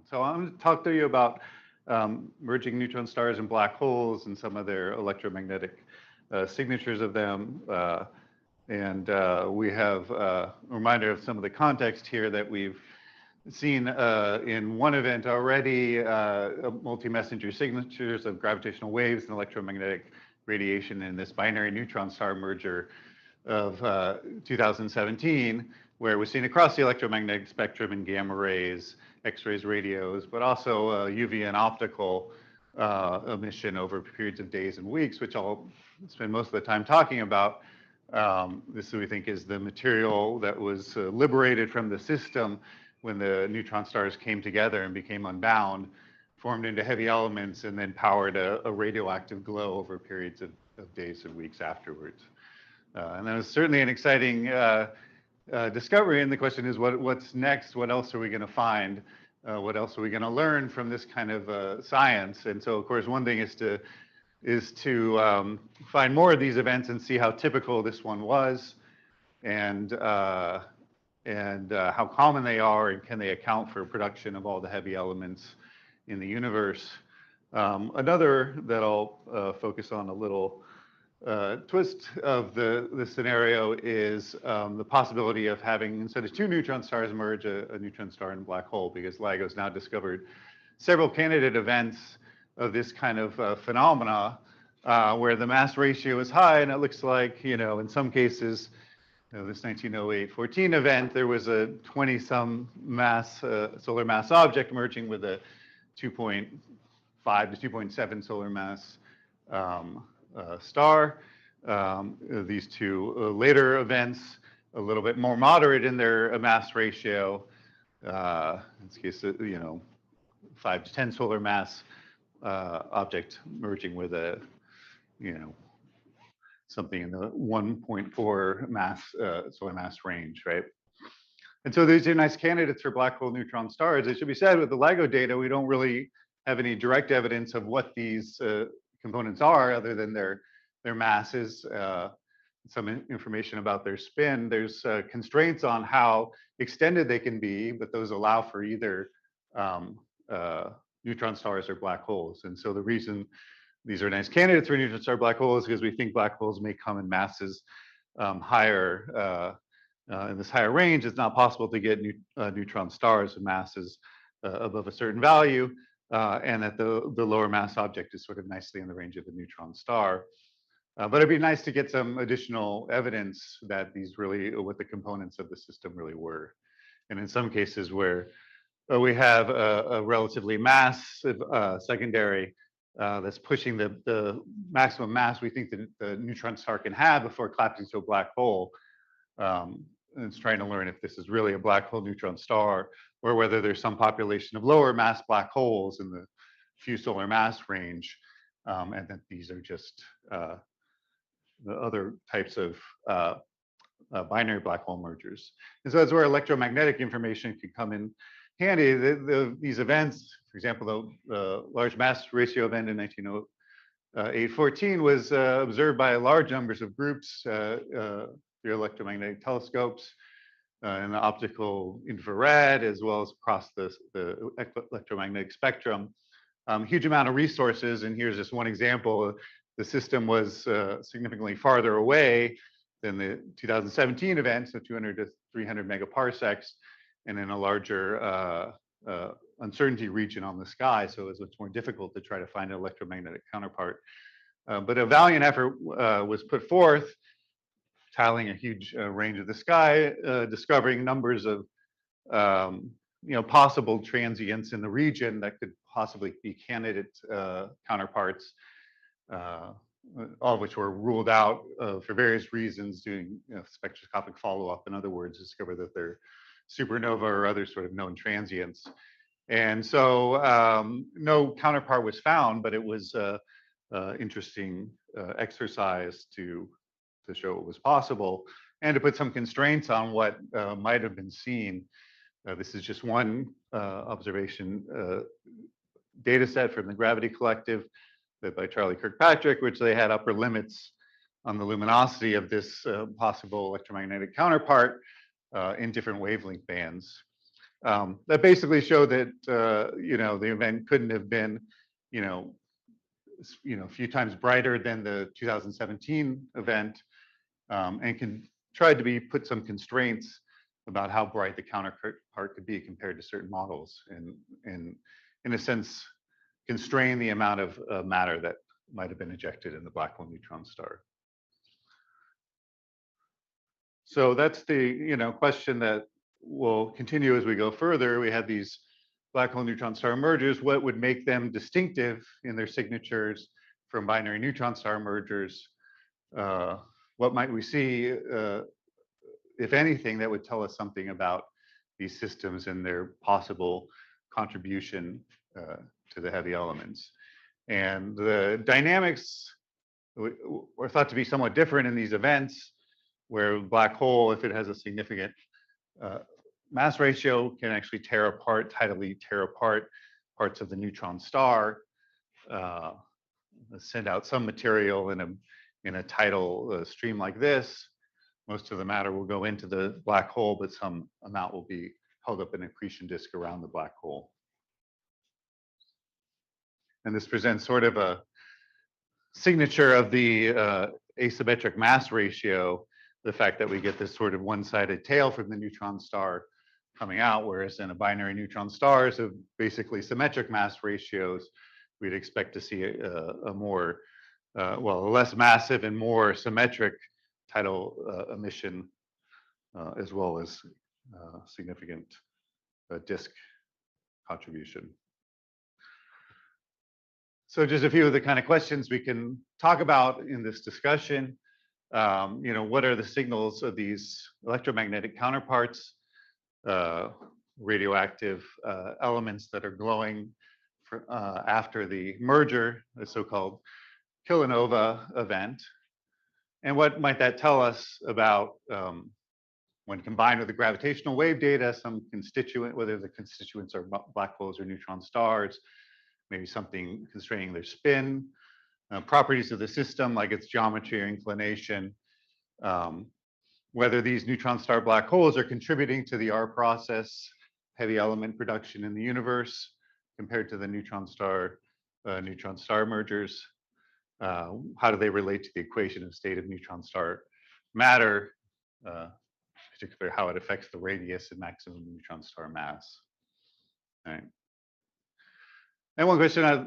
So I'm going to talk to you about merging neutron stars and black holes and some of their electromagnetic signatures of them. We have a reminder of some of the context here that we've seen in one event already, multi-messenger signatures of gravitational waves and electromagnetic radiation in this binary neutron star merger of 2017, where we're seeing across the electromagnetic spectrum in gamma rays, X-rays, radios, but also UV and optical emission over periods of days and weeks, which I'll spend most of the time talking about. This we think is the material that was liberated from the system when the neutron stars came together and became unbound, formed into heavy elements, and then powered a radioactive glow over periods of days and weeks afterwards. And that was certainly an exciting discovery. And the question is, what's next? What else are we going to find? What else are we going to learn from this kind of science? And so, of course, one thing is to find more of these events and see how typical this one was, and how common they are, and can they account for production of all the heavy elements in the universe. Another that I'll focus on a little twist of the scenario is the possibility of having, instead of two neutron stars merge, a neutron star and a black hole, because LIGO's now discovered several candidate events of this kind of phenomena where the mass ratio is high, and it looks like, in some cases, this 1908-14 event, there was a 20-some mass, solar mass object merging with a 2.5 to 2.7 solar mass star. These two later events, a little bit more moderate in their mass ratio. In this case, 5 to 10 solar mass object merging with a, something in the 1.4 mass solar mass range, right? And so these are nice candidates for black hole neutron stars. It should be said, with the LIGO data, we don't really have any direct evidence of what these components are, other than their masses, some information about their spin. There's constraints on how extended they can be, but those allow for either neutron stars or black holes. And so the reason these are nice candidates for neutron star black holes is because we think black holes may come in masses higher, in this higher range. It's not possible to get neutron stars with masses above a certain value, and that the lower mass object is sort of nicely in the range of the neutron star. But it'd be nice to get some additional evidence that these really, what the components of the system really were. And in some cases where we have a relatively massive secondary that's pushing the maximum mass we think that the neutron star can have before collapsing to a black hole. And it's trying to learn if this is really a black hole neutron star, or whether there's some population of lower mass black holes in the few solar mass range, and that these are just the other types of binary black hole mergers. And so that's where electromagnetic information can come in handy. These events, for example, the large mass ratio event in 1908-14 was observed by large numbers of groups through electromagnetic telescopes in the optical infrared, as well as across the electromagnetic spectrum. Huge amount of resources, and here's just one example. The system was significantly farther away than the 2017 event, so 200 to 300 megaparsecs, and in a larger uncertainty region on the sky, so it was much more difficult to try to find an electromagnetic counterpart. But a valiant effort was put forth, tiling a huge range of the sky, discovering numbers of possible transients in the region that could possibly be candidate counterparts, all of which were ruled out for various reasons, doing spectroscopic follow-up. In other words, discover that they're supernova or other sort of known transients. And so no counterpart was found, but it was interesting exercise to show it was possible, and to put some constraints on what might have been seen. This is just one observation data set from the Gravity Collective by Charlie Kirkpatrick, which they had upper limits on the luminosity of this possible electromagnetic counterpart in different wavelength bands. that basically showed that the event couldn't have been you know a few times brighter than the 2017 event, and tried to put some constraints about how bright the counterpart could be compared to certain models, and in a sense constrain the amount of matter that might have been ejected in the black hole neutron star. So that's the question that will continue as we go further. We have these black hole neutron star mergers. What would make them distinctive in their signatures from binary neutron star mergers? What might we see, if anything, that would tell us something about these systems and their possible contribution to the heavy elements? And the dynamics were thought to be somewhat different in these events, where a black hole, if it has a significant mass ratio, can actually tidally tear apart parts of the neutron star, send out some material in a tidal stream like this. Most of the matter will go into the black hole, but some amount will be held up in an accretion disk around the black hole. And this presents sort of a signature of the asymmetric mass ratio, the fact that we get this sort of one-sided tail from the neutron star coming out, whereas in a binary neutron stars of basically symmetric mass ratios, we'd expect to see a more, a less massive and more symmetric tidal emission, as well as significant disk contribution. So just a few of the kind of questions we can talk about in this discussion. What are the signals of these electromagnetic counterparts, radioactive elements that are glowing after the merger, the so-called kilonova event? And what might that tell us about, when combined with the gravitational wave data, some constituent, whether the constituents are black holes or neutron stars, maybe something constraining their spin, properties of the system like its geometry or inclination, whether these neutron star black holes are contributing to the R process, heavy element production in the universe, compared to the neutron star mergers. How do they relate to the equation of state of neutron star matter, particularly how it affects the radius and maximum neutron star mass. All right. And one question I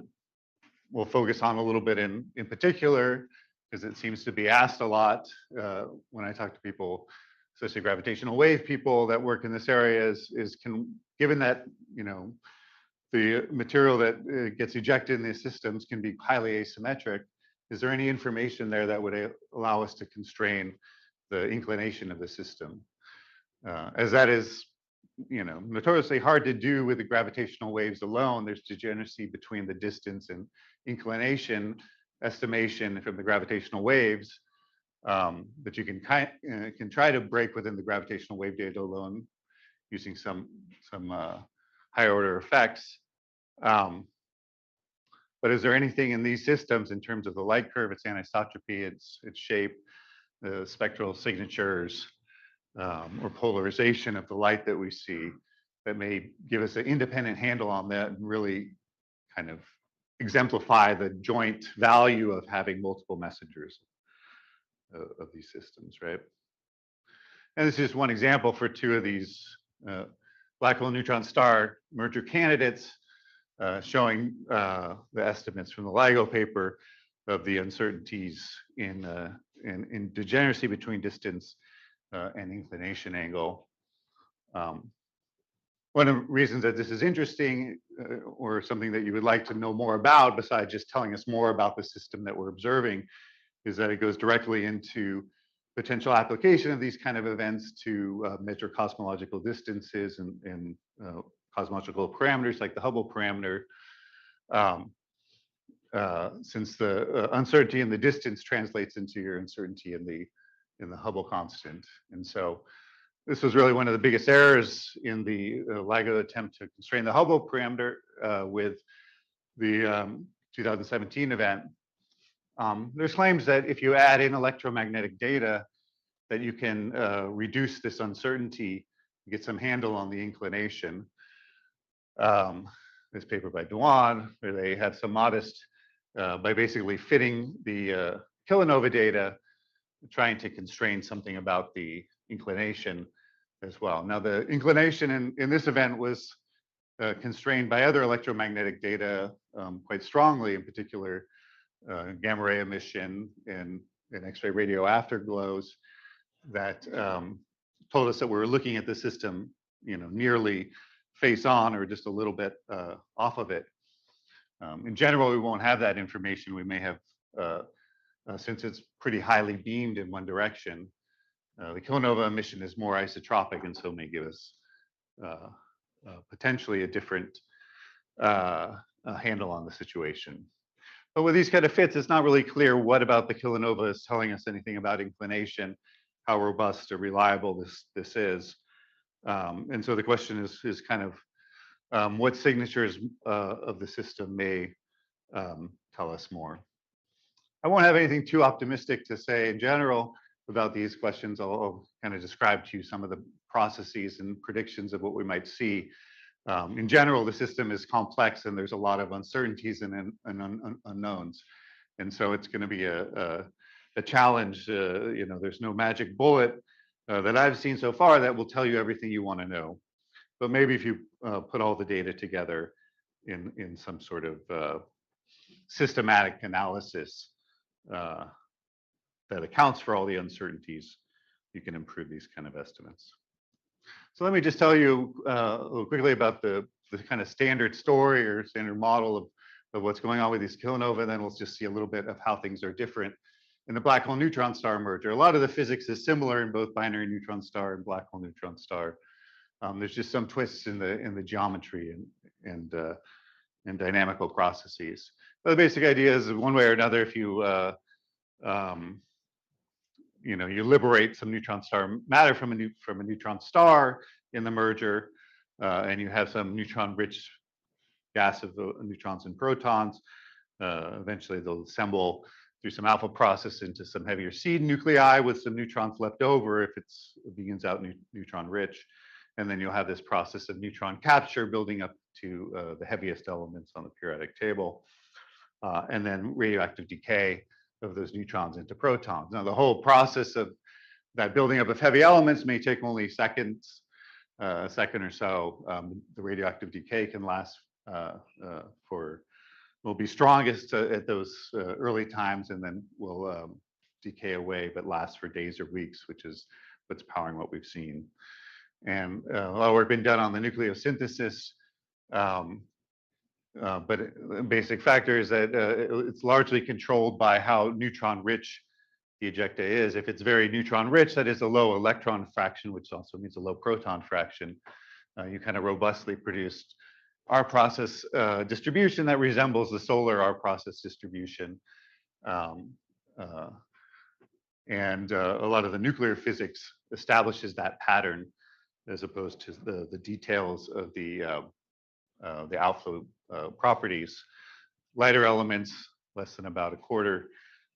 will focus on a little bit in particular, because it seems to be asked a lot when I talk to people, especially gravitational wave people that work in this area, is given that the material that gets ejected in these systems can be highly asymmetric, is there any information there that would allow us to constrain the inclination of the system? As that is notoriously hard to do with the gravitational waves alone. There's degeneracy between the distance and inclination estimation from the gravitational waves, that you can try to break within the gravitational wave data alone using some higher order effects. But is there anything in these systems in terms of the light curve, its anisotropy, its shape, the spectral signatures, or polarization of the light that we see, that may give us an independent handle on that and really kind of exemplify the joint value of having multiple messengers of these systems, right? And this is just one example for two of these black hole neutron star merger candidates, showing the estimates from the LIGO paper of the uncertainties in degeneracy between distance and inclination angle. One of the reasons that this is interesting, or something that you would like to know more about, besides just telling us more about the system that we're observing, is that it goes directly into potential application of these kind of events to measure cosmological distances and cosmological parameters like the Hubble parameter, since the uncertainty in the distance translates into your uncertainty in the Hubble constant. And so this was really one of the biggest errors in the LIGO attempt to constrain the Hubble parameter with the 2017 event. There's claims that if you add in electromagnetic data, that you can reduce this uncertainty get some handle on the inclination. This paper by Dewan, where they have some modest, by basically fitting the kilonova data, trying to constrain something about the inclination as well. Now, the inclination in this event was constrained by other electromagnetic data quite strongly, in particular gamma ray emission and X-ray radio afterglows that told us that we were looking at the system, nearly face on or just a little bit off of it. In general, we won't have that information. We may have, since it's pretty highly beamed in one direction, the kilonova emission is more isotropic and so may give us potentially a different handle on the situation. But with these kind of fits, it's not really clear what about the kilonova is telling us anything about inclination, how robust or reliable this is. And so the question is kind of what signatures of the system may tell us more. I won't have anything too optimistic to say in general about these questions. I'll kind of describe to you some of the processes and predictions of what we might see. In general, the system is complex and there's a lot of uncertainties and unknowns. And so it's going to be a challenge. There's no magic bullet that I've seen so far that will tell you everything you want to know. But maybe if you put all the data together in some sort of systematic analysis that accounts for all the uncertainties, you can improve these kind of estimates. So let me just tell you a little quickly about the kind of standard story or standard model of what's going on with these kilonova, and then we'll just see a little bit of how things are different in the black hole neutron star merger. A lot of the physics is similar in both binary neutron star and black hole neutron star. There's just some twists in the geometry and dynamical processes. But the basic idea is one way or another, if you you liberate some neutron star matter from a neutron star in the merger, and you have some neutron-rich gas of the neutrons and protons. Eventually, they'll assemble through some alpha process into some heavier seed nuclei with some neutrons left over if it begins out neutron-rich. And then you'll have this process of neutron capture building up to the heaviest elements on the periodic table, and then radioactive decay of those neutrons into protons. Now, the whole process of that building up of heavy elements may take only seconds, a second or so. The radioactive decay can last will be strongest at those early times, and then will decay away, but last for days or weeks, which is what's powering what we've seen. And a lot of work been done on the nucleosynthesis. But the basic factor is that it's largely controlled by how neutron-rich the ejecta is. If it's very neutron-rich, that is a low electron fraction, which also means a low proton fraction. You kind of robustly produced R process distribution that resembles the solar R process distribution. And a lot of the nuclear physics establishes that pattern as opposed to the details of the outflow properties. Lighter elements, less than about a quarter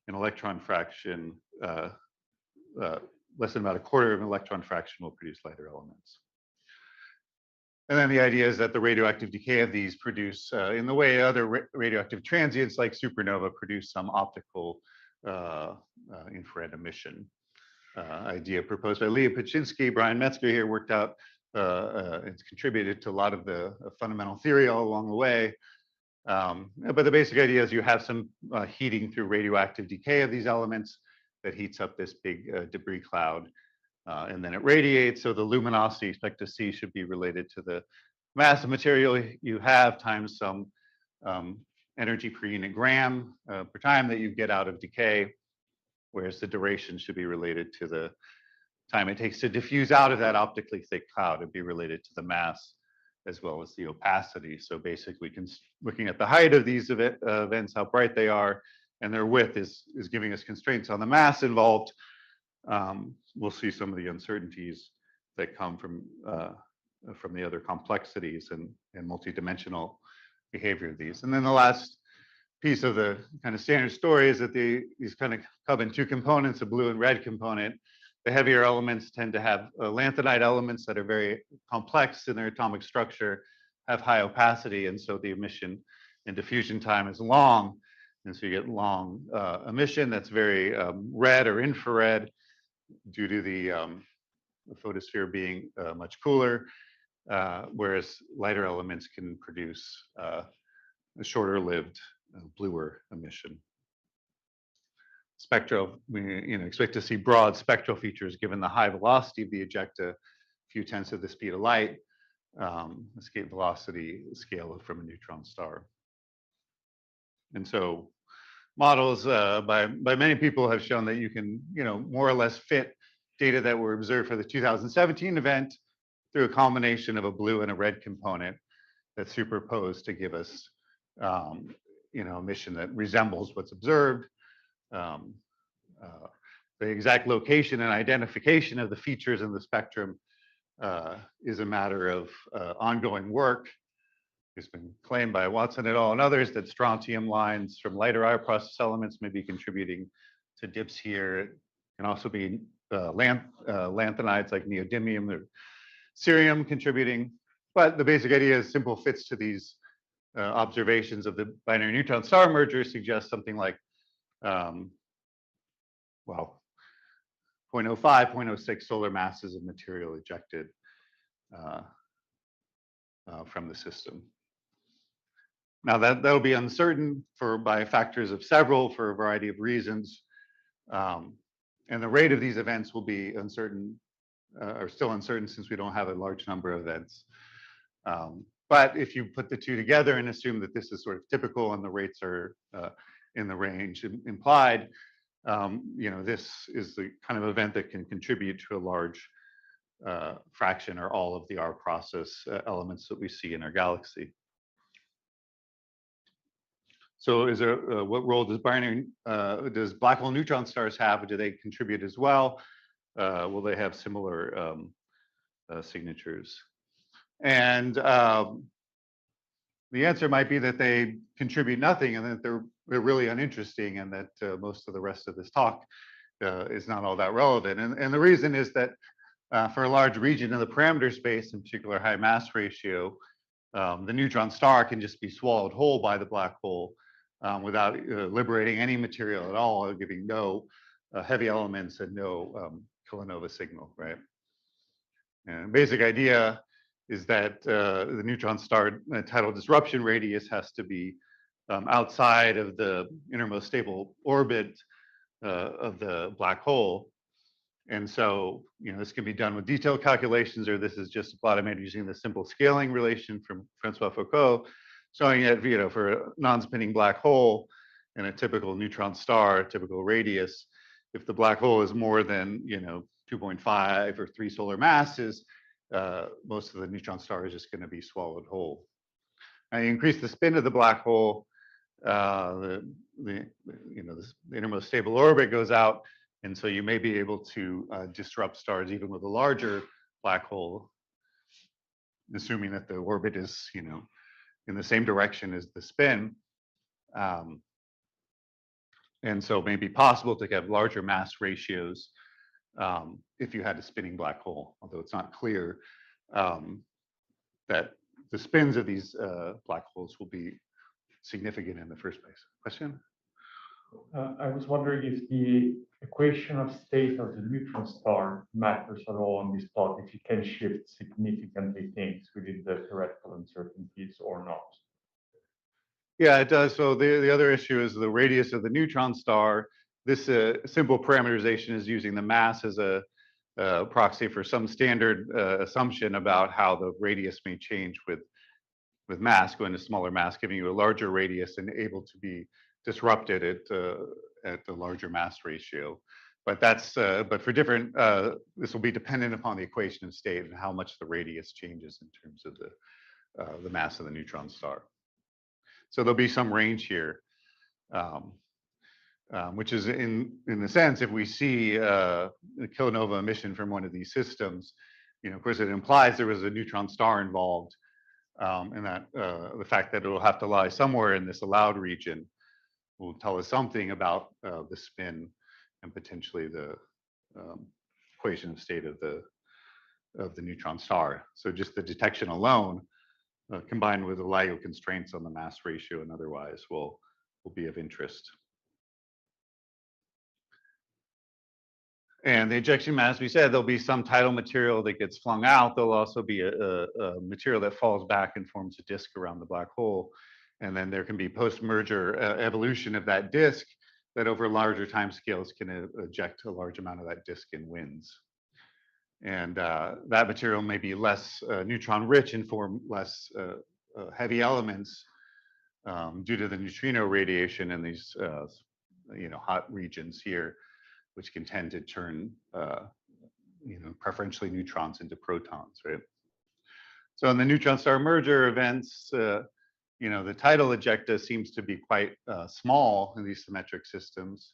an electron fraction, less than about a quarter of an electron fraction will produce lighter elements. And then the idea is that the radioactive decay of these produce, in the way other radioactive transients like supernova produce some optical infrared emission. Idea proposed by Leah Paczynski. Brian Metzger here worked out, it's contributed to a lot of the fundamental theory all along the way. But the basic idea is you have some heating through radioactive decay of these elements that heats up this big debris cloud. And then it radiates, so the luminosity you expect to see should be related to the mass of material you have times some energy per unit gram per time that you get out of decay, whereas the duration should be related to the time it takes to diffuse out of that optically thick cloud and be related to the mass as well as the opacity. So basically, looking at the height of these events, how bright they are, and their width is giving us constraints on the mass involved. We'll see some of the uncertainties that come from the other complexities and multidimensional behavior of these. And then the last piece of the kind of standard story is that these kind of come in two components, a blue and red component. The heavier elements tend to have lanthanide elements that are very complex in their atomic structure, have high opacity, and so the emission and diffusion time is long. And so you get long emission that's very red or infrared due to the photosphere being much cooler, whereas lighter elements can produce a shorter lived, bluer emission. Spectral, we expect to see broad spectral features given the high velocity of the ejecta, a few tenths of the speed of light, escape velocity scale from a neutron star. And so models by many people have shown that you can more or less fit data that were observed for the 2017 event through a combination of a blue and a red component that's superposed to give us emission that resembles what's observed. The exact location and identification of the features in the spectrum is a matter of ongoing work. It's been claimed by Watson et al. And others that strontium lines from lighter IR process elements may be contributing to dips here. It can also be lanthanides like neodymium or cerium contributing. But the basic idea is simple fits to these observations of the binary neutron star merger suggest something like, well, 0.05, 0.06 solar masses of material ejected from the system. Now that'll be uncertain by factors of several for a variety of reasons. And the rate of these events will be uncertain, or still uncertain since we don't have a large number of events. But if you put the two together and assume that this is sort of typical and the rates are in the range implied, this is the kind of event that can contribute to a large fraction or all of the R process elements that we see in our galaxy. So is there, what role does does black hole neutron stars have? Do they contribute as well? Will they have similar signatures? And the answer might be that they contribute nothing and that they're really uninteresting and that most of the rest of this talk is not all that relevant. And the reason is that for a large region in the parameter space, in particular high mass ratio, the neutron star can just be swallowed whole by the black hole without liberating any material at all, giving no heavy elements and no kilonova signal, right? And basic idea is that the neutron star tidal disruption radius has to be outside of the innermost stable orbit of the black hole. And so, this can be done with detailed calculations, or this is just plotted using the simple scaling relation from Francois Foucault, showing that, for a non-spinning black hole and a typical neutron star, typical radius, if the black hole is more than, 2.5 or 3 solar masses, most of the neutron star is just going to be swallowed whole. Now, you increase the spin of the black hole, the innermost stable orbit goes out, and so you may be able to disrupt stars even with a larger black hole, assuming that the orbit is, in the same direction as the spin. And so it may be possible to have larger mass ratios if you had a spinning black hole, although it's not clear that the spins of these black holes will be significant in the first place. Question? I was wondering if the equation of state of the neutron star matters at all on this plot, if you can shift significantly things within the theoretical uncertainties or not. Yeah, it does. So the other issue is the radius of the neutron star. This simple parameterization is using the mass as a proxy for some standard assumption about how the radius may change with mass, going to smaller mass, giving you a larger radius and able to be disrupted at the larger mass ratio. But that's but for different, this will be dependent upon the equation of state and how much the radius changes in terms of the mass of the neutron star. So there'll be some range here, which is in a sense, if we see a kilonova emission from one of these systems, of course, it implies there was a neutron star involved, and that the fact that it will have to lie somewhere in this allowed region will tell us something about the spin and potentially the equation of state of the neutron star. So just the detection alone, combined with the LIGO constraints on the mass ratio and otherwise, will be of interest. And the ejection mass, we said there'll be some tidal material that gets flung out. There'll also be a material that falls back and forms a disk around the black hole. And then there can be post-merger evolution of that disk that over larger timescales can eject a large amount of that disk in winds. And that material may be less neutron rich and form less heavy elements due to the neutrino radiation in these hot regions here, which can tend to turn preferentially neutrons into protons, right? So in the neutron star merger events, the tidal ejecta seems to be quite small in these symmetric systems,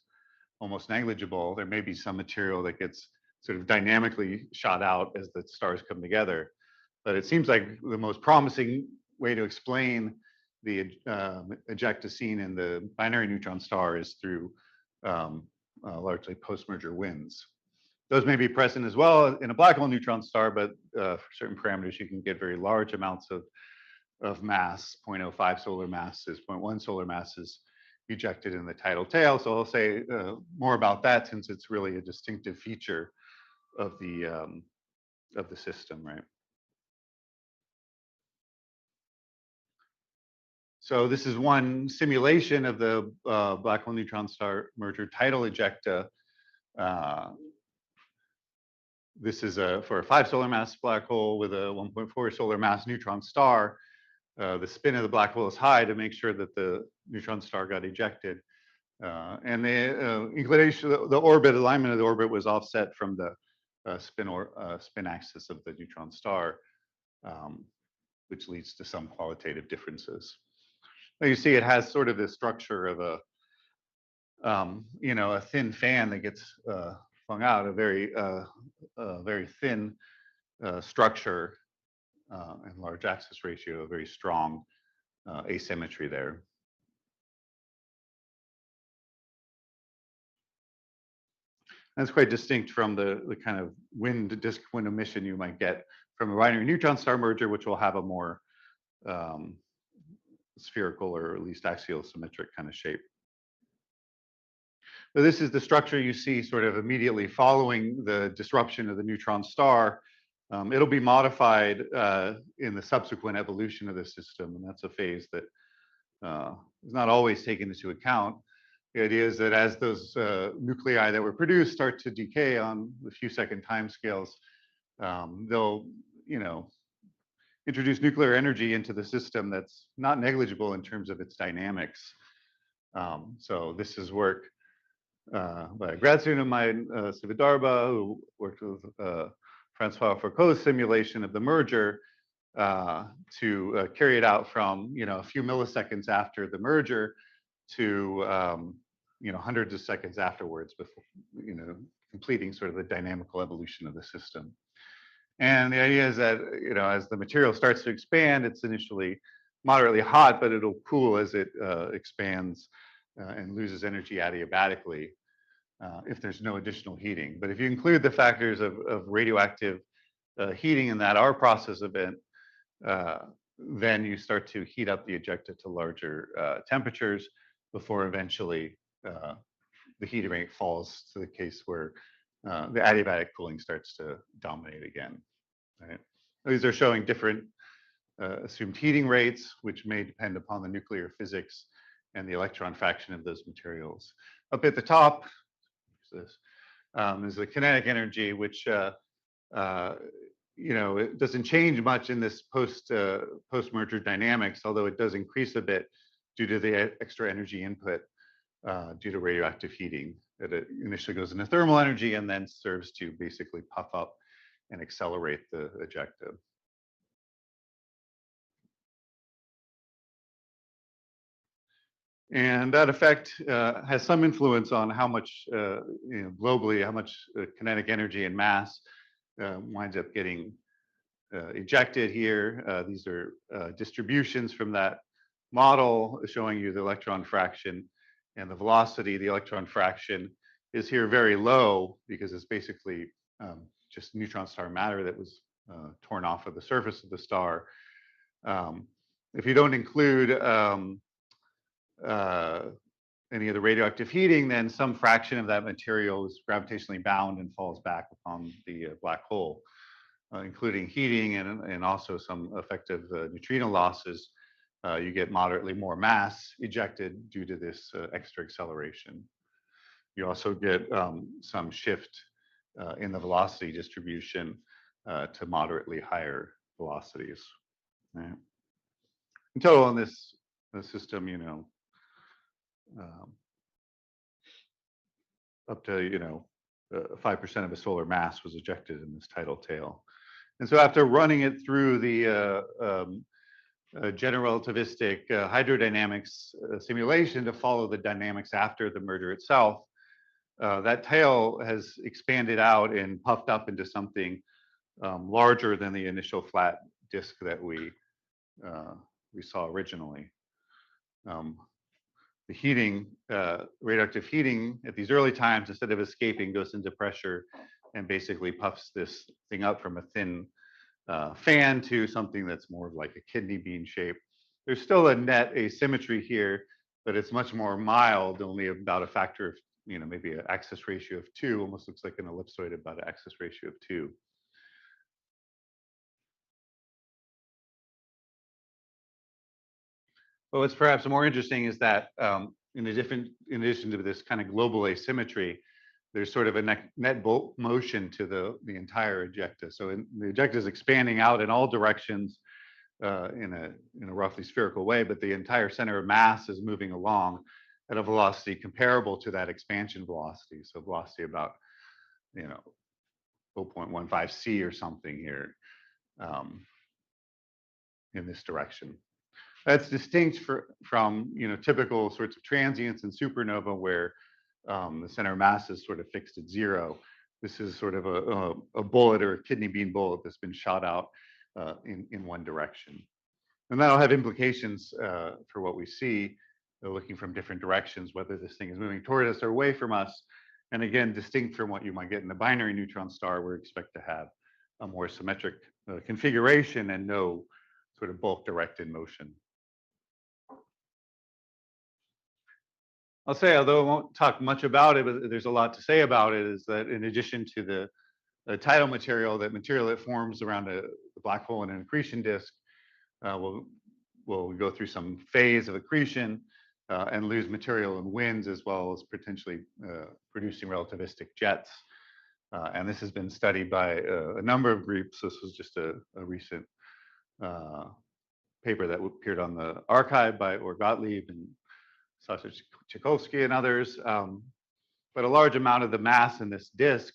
almost negligible. There may be some material that gets sort of dynamically shot out as the stars come together. But it seems like the most promising way to explain the ejecta seen in the binary neutron star is through largely post-merger winds. Those may be present as well in a black hole neutron star, but for certain parameters, you can get very large amounts of mass, 0.05 solar masses, 0.1 solar masses ejected in the tidal tail. So I'll say more about that since it's really a distinctive feature of the system, right? So this is one simulation of the black hole neutron star merger tidal ejecta. This is for a 5 solar mass black hole with a 1.4 solar mass neutron star. The spin of the black hole is high to make sure that the neutron star got ejected. And the inclination, the orbit alignment of the orbit was offset from the spin axis of the neutron star, which leads to some qualitative differences. Now you see it has sort of the structure of a thin fan that gets flung out, a very thin structure and large axis ratio, a very strong asymmetry there. That's quite distinct from the kind of disk wind emission you might get from a binary neutron star merger, which will have a more spherical or at least axial symmetric kind of shape. So this is the structure you see sort of immediately following the disruption of the neutron star. It'll be modified in the subsequent evolution of the system, and that's a phase that is not always taken into account. The idea is that as those nuclei that were produced start to decay on a few second timescales, they'll introduce nuclear energy into the system that's not negligible in terms of its dynamics. So this is work by a grad student of mine, Sivadarba, who worked with Francois Foucault's simulation of the merger to carry it out from a few milliseconds after the merger to hundreds of seconds afterwards, before completing sort of the dynamical evolution of the system. And the idea is that as the material starts to expand, it's initially moderately hot, but it'll cool as it expands and loses energy adiabatically if there's no additional heating. But if you include the factors of radioactive heating in that R process event, then you start to heat up the ejecta to larger temperatures before eventually the heat rate falls to the case where the adiabatic cooling starts to dominate again. Right? These are showing different assumed heating rates, which may depend upon the nuclear physics and the electron fraction of those materials. Up at the top is the kinetic energy, which it doesn't change much in this post-merger dynamics, although it does increase a bit due to the extra energy input due to radioactive heating. It initially goes into thermal energy and then serves to basically puff up and accelerate the ejecta. And that effect has some influence on how much, globally, how much kinetic energy and mass winds up getting ejected here. These are distributions from that model showing you the electron fraction and the velocity. The electron fraction is here very low because it's basically just neutron star matter that was torn off of the surface of the star. If you don't include any of the radioactive heating, then some fraction of that material is gravitationally bound and falls back upon the black hole, including heating and also some effective neutrino losses. You get moderately more mass ejected due to this extra acceleration. You also get some shift in the velocity distribution to moderately higher velocities. Right? In total, in this system, up to 5% of a solar mass was ejected in this tidal tail. And so after running it through the general relativistic hydrodynamics simulation to follow the dynamics after the merger itself, that tail has expanded out and puffed up into something larger than the initial flat disk that we saw originally. The heating, radioactive heating at these early times, instead of escaping, goes into pressure and basically puffs this thing up from a thin fan to something that's more like a kidney bean shape. There's still a net asymmetry here, but it's much more mild, only about a factor of, maybe an axis ratio of 2, almost looks like an ellipsoid about an axis ratio of 2. But what's perhaps more interesting is that in addition to this kind of global asymmetry, there's sort of a net motion to the entire ejecta. So the ejecta is expanding out in all directions in a roughly spherical way, but the entire center of mass is moving along at a velocity comparable to that expansion velocity. So velocity about 0.15 c or something here in this direction. That's distinct from typical sorts of transients in supernova where the center of mass is sort of fixed at 0. This is sort of a bullet or a kidney bean bullet that's been shot out in one direction. And that'll have implications for what we see, looking from different directions, whether this thing is moving toward us or away from us. And again, distinct from what you might get in a binary neutron star, where we expect to have a more symmetric configuration and no sort of bulk directed motion. I'll say, although I won't talk much about it, but there's a lot to say about it, is that in addition to the tidal material, that material that forms around the black hole in an accretion disk will go through some phase of accretion and lose material in winds, as well as potentially producing relativistic jets. And this has been studied by a number of groups. This was just a recent paper that appeared on the archive by Gottlieb and Sasha Tchaikovsky and others. But a large amount of the mass in this disk,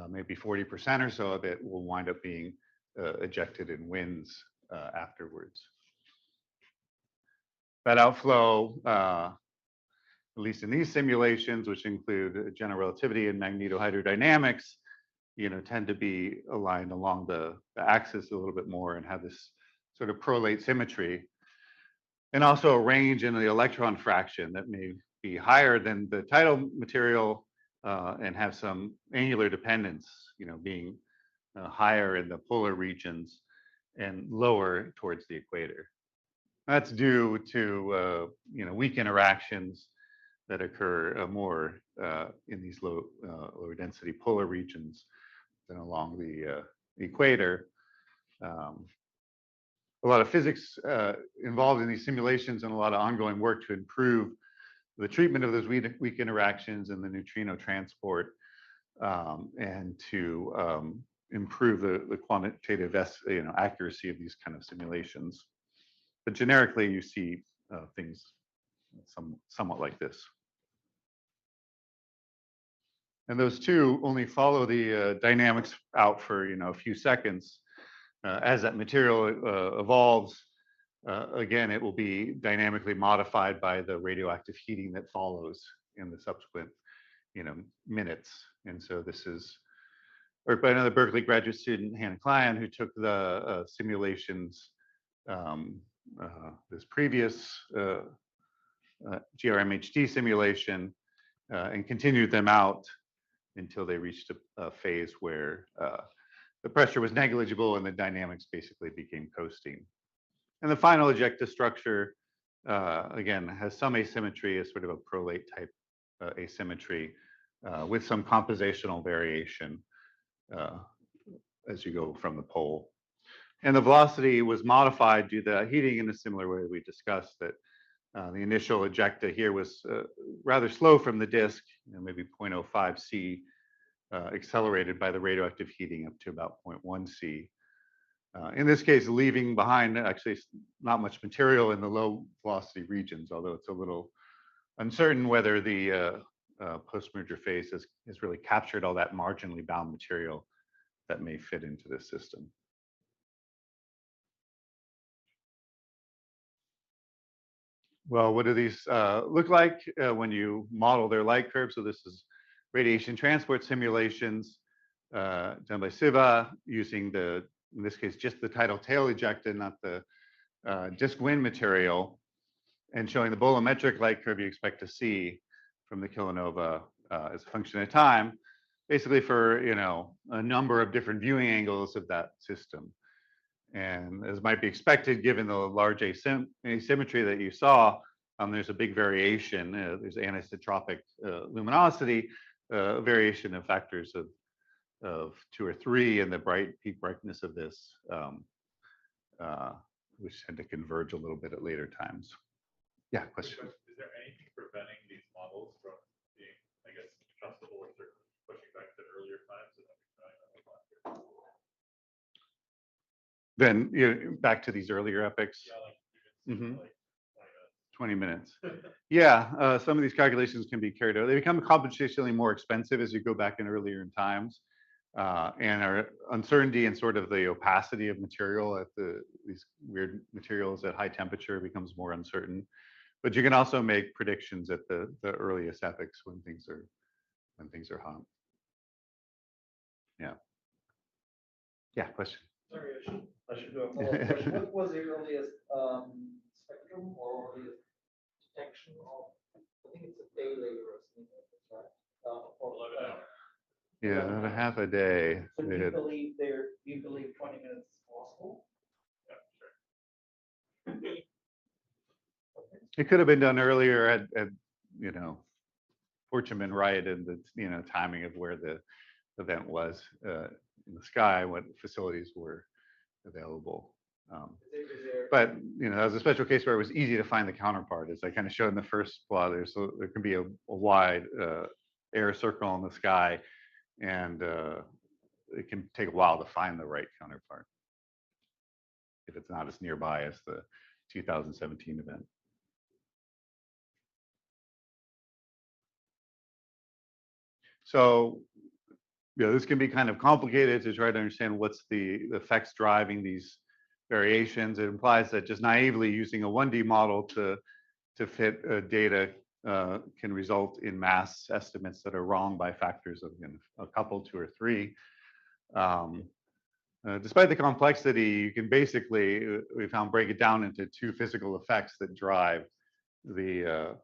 maybe 40% or so of it, will wind up being ejected in winds afterwards. That outflow, at least in these simulations, which include general relativity and magnetohydrodynamics, tend to be aligned along the axis a little bit more and have this sort of prolate symmetry. And also a range in the electron fraction that may be higher than the tidal material and have some angular dependence, being higher in the polar regions and lower towards the equator. That's due to weak interactions that occur more in these lower density polar regions than along the equator. A lot of physics involved in these simulations and a lot of ongoing work to improve the treatment of those weak interactions and the neutrino transport and to improve the quantitative accuracy of these kind of simulations. But generically, you see things somewhat like this. And those two only follow the dynamics out for a few seconds. As that material evolves, again, it will be dynamically modified by the radioactive heating that follows in the subsequent minutes. And so this is work by another Berkeley graduate student, Hannah Klein, who took the simulations, this previous GRMHD simulation, and continued them out until they reached a phase where the pressure was negligible and the dynamics basically became coasting. And the final ejecta structure, again, has some asymmetry, as sort of a prolate type asymmetry with some compositional variation as you go from the pole. And the velocity was modified due to heating in a similar way we discussed, that the initial ejecta here was rather slow from the disk, maybe 0.05 C, accelerated by the radioactive heating up to about 0.1 C. In this case, leaving behind actually not much material in the low velocity regions, although it's a little uncertain whether the post-merger phase has really captured all that marginally bound material that may fit into this system. Well, what do these look like when you model their light curve? So this is radiation transport simulations done by Siva using in this case, just the tidal tail ejecta, not the disk wind material, and showing the bolometric light curve you expect to see from the kilonova as a function of time, basically for a number of different viewing angles of that system. And as might be expected, given the large asymmetry that you saw, there's a big variation. There's anisotropic luminosity, variation of factors of 2 or 3 in the peak brightness of this, which tend to converge a little bit at later times. Yeah, question. Is there anything preventing these models from being, I guess, adjustable or pushing back to earlier times? Then back to these earlier epochs. Yeah, like 20 minutes. Yeah, some of these calculations can be carried out. They become computationally more expensive as you go back in earlier in times. And our uncertainty and sort of the opacity of material at these weird materials at high temperature becomes more uncertain. But you can also make predictions at the earliest epochs when things are hot. Yeah. Yeah, question. Sorry, I should do a follow-up question. What was the earliest spectrum or earliest detection of? I think it's a day later or something like that, right? Yeah, about a half a day. So do you believe 20 minutes is possible? Yeah, sure. It could have been done earlier had fortune been right in the timing of where the event was in the sky, what facilities were available. But that was a special case where it was easy to find the counterpart, as I kind of showed in the first plot. There can be a wide air circle in the sky, and it can take a while to find the right counterpart if it's not as nearby as the 2017 event. So this can be kind of complicated to try to understand what's the effects driving these variations. It implies that just naively using a 1D model to fit data can result in mass estimates that are wrong by factors of a couple, 2 or 3. Despite the complexity, you can basically, we found, break it down into 2 physical effects that drive the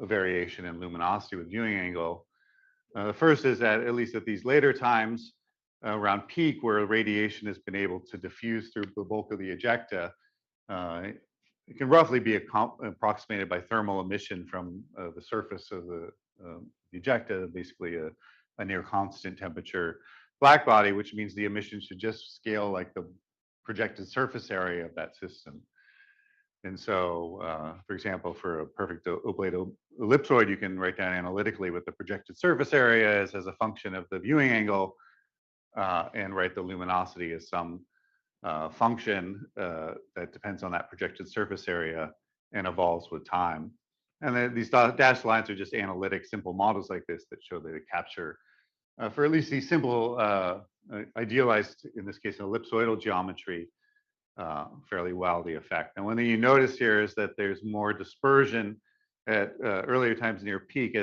variation in luminosity with viewing angle. The first is that, at least at these later times, around peak, where radiation has been able to diffuse through the bulk of the ejecta, it can roughly be approximated by thermal emission from the surface of the ejecta, basically a near constant temperature black body, which means the emission should just scale like the projected surface area of that system. And so, for example, for a perfect oblate ellipsoid, you can write down analytically what the projected surface area is as a function of the viewing angle, and write the luminosity as some function that depends on that projected surface area and evolves with time. And then these dashed lines are just analytic, simple models like this that show that they capture, for at least these simple, idealized, in this case, an ellipsoidal geometry, fairly well the effect. And one thing you notice here is that there's more dispersion at earlier times near peak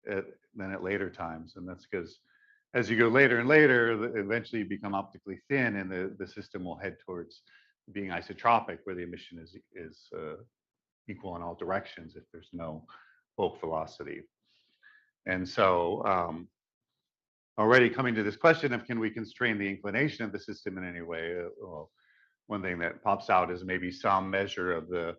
than at later times. And that's because as you go later and later, eventually you become optically thin, and the system will head towards being isotropic, where the emission is equal in all directions if there's no bulk velocity. And so already coming to this question of can we constrain the inclination of the system in any way? Well, one thing that pops out is maybe some measure of the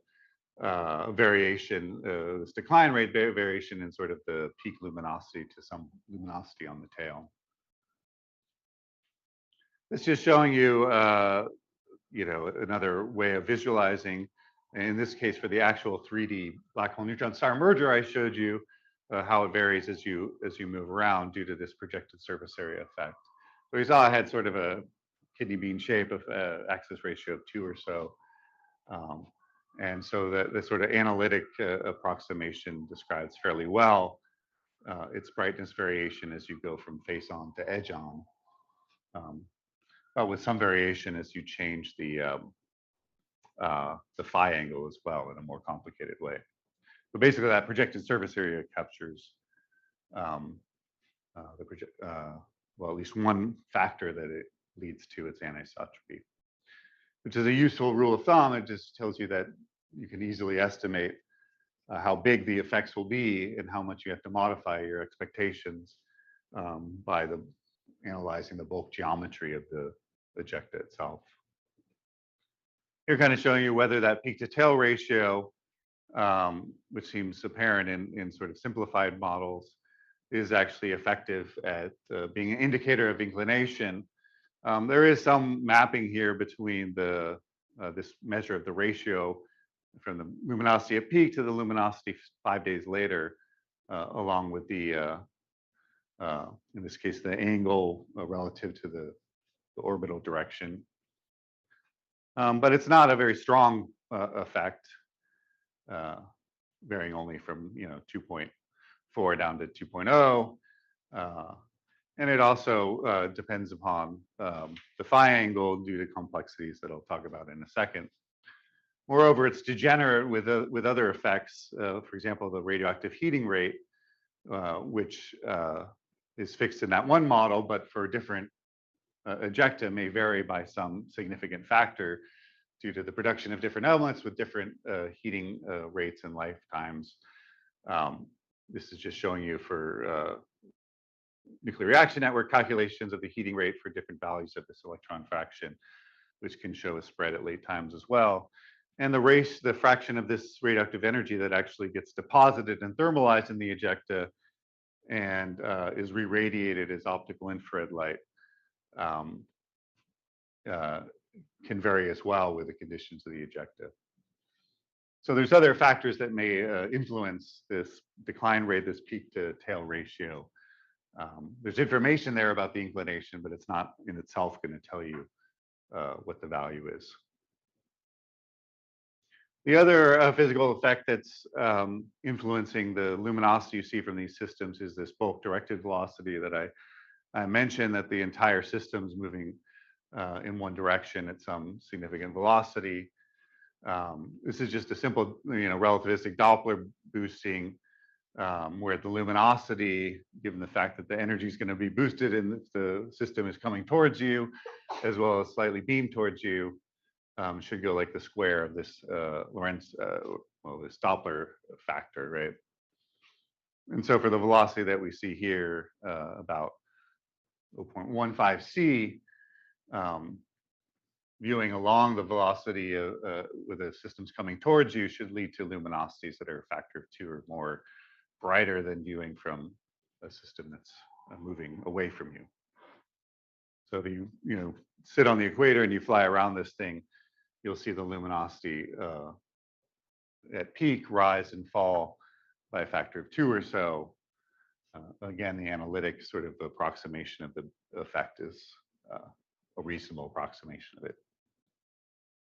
variation, this decline rate variation in sort of the peak luminosity to some luminosity on the tail. It's just showing you, you know, another way of visualizing. In this case, for the actual 3D black hole neutron star merger, I showed you how it varies as you move around due to this projected surface area effect. So we saw it had sort of a kidney bean shape of axis ratio of 2 or so. And so the sort of analytic approximation describes fairly well its brightness variation as you go from face on to edge on, but with some variation as you change the phi angle as well in a more complicated way. But basically, that projected surface area captures well, at least one factor that it leads to its anisotropy, which is a useful rule of thumb. It just tells you that you can easily estimate how big the effects will be and how much you have to modify your expectations by analyzing the bulk geometry of the ejecta itself. Here, kind of showing you whether that peak to tail ratio, which seems apparent in sort of simplified models, is actually effective at being an indicator of inclination. There is some mapping here between this measure of the ratio from the luminosity at peak to the luminosity 5 days later, along with the, in this case, the angle relative to the orbital direction. But it's not a very strong effect, varying only from 2.4 down to 2.0. And it also depends upon the phi angle due to complexities that I'll talk about in a second. Moreover, it's degenerate with other effects. For example, the radioactive heating rate, which is fixed in that one model, but for different ejecta may vary by some significant factor due to the production of different elements with different heating rates and lifetimes. This is just showing you for nuclear reaction network calculations of the heating rate for different values of this electron fraction, which can show a spread at late times as well. And the fraction of this radioactive energy that actually gets deposited and thermalized in the ejecta and is re-radiated as optical infrared light can vary as well with the conditions of the ejecta. So there's other factors that may influence this decline rate, this peak to tail ratio. There's information there about the inclination, but it's not in itself going to tell you what the value is. The other physical effect that's influencing the luminosity you see from these systems is this bulk directed velocity that I mentioned, that the entire system's moving in one direction at some significant velocity. This is just a simple, relativistic Doppler boosting, where the luminosity, given the fact that the energy is going to be boosted and the system is coming towards you, as well as slightly beamed towards you, should go like the square of this this Doppler factor, right? And so for the velocity that we see here, about 0.15 c, viewing along the velocity with the systems coming towards you should lead to luminosities that are a factor of 2 or more brighter than viewing from a system that's moving away from you. So if you sit on the equator and you fly around this thing, you'll see the luminosity at peak rise and fall by a factor of 2 or so. Again, the analytic sort of approximation of the effect is a reasonable approximation of it.